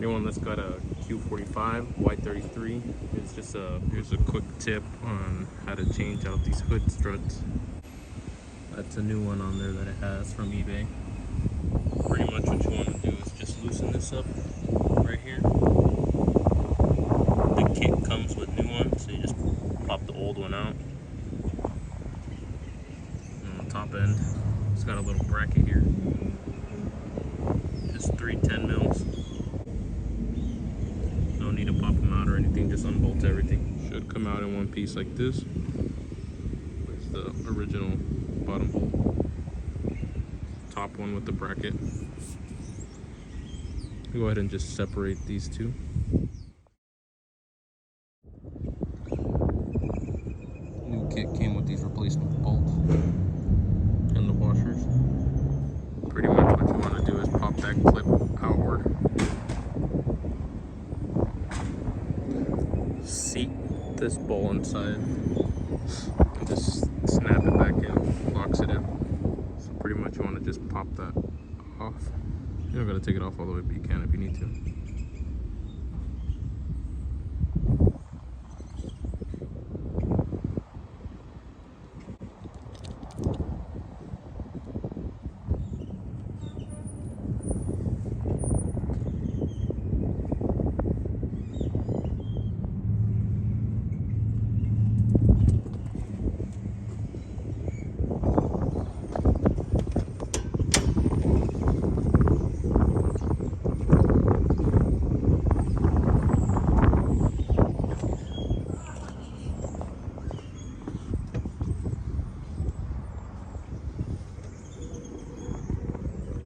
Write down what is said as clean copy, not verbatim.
anyone that's got a Q45, Y33, here's a quick tip on how to change out these hood struts. That's a new one on there that it has from eBay. Pretty much what you want to do is just loosen this up right here. The kit comes with new ones, so you just pop the old one out. And on the top end, it's got a little bracket here. Just 3 10 mils. No need to pop them out or anything, just unbolt everything. Should come out in one piece like this. There's the original bottom bolt. Top one with the bracket. Go ahead and just separate these two. New kit came with these replacement bolts and the washers. Pretty much what you want to do is pop that clip outward. Seat this bowl inside and just snap it back in, locks it in. So pretty much you want to just pop that off. You don't gotta take it off all the way, but you can if you need to.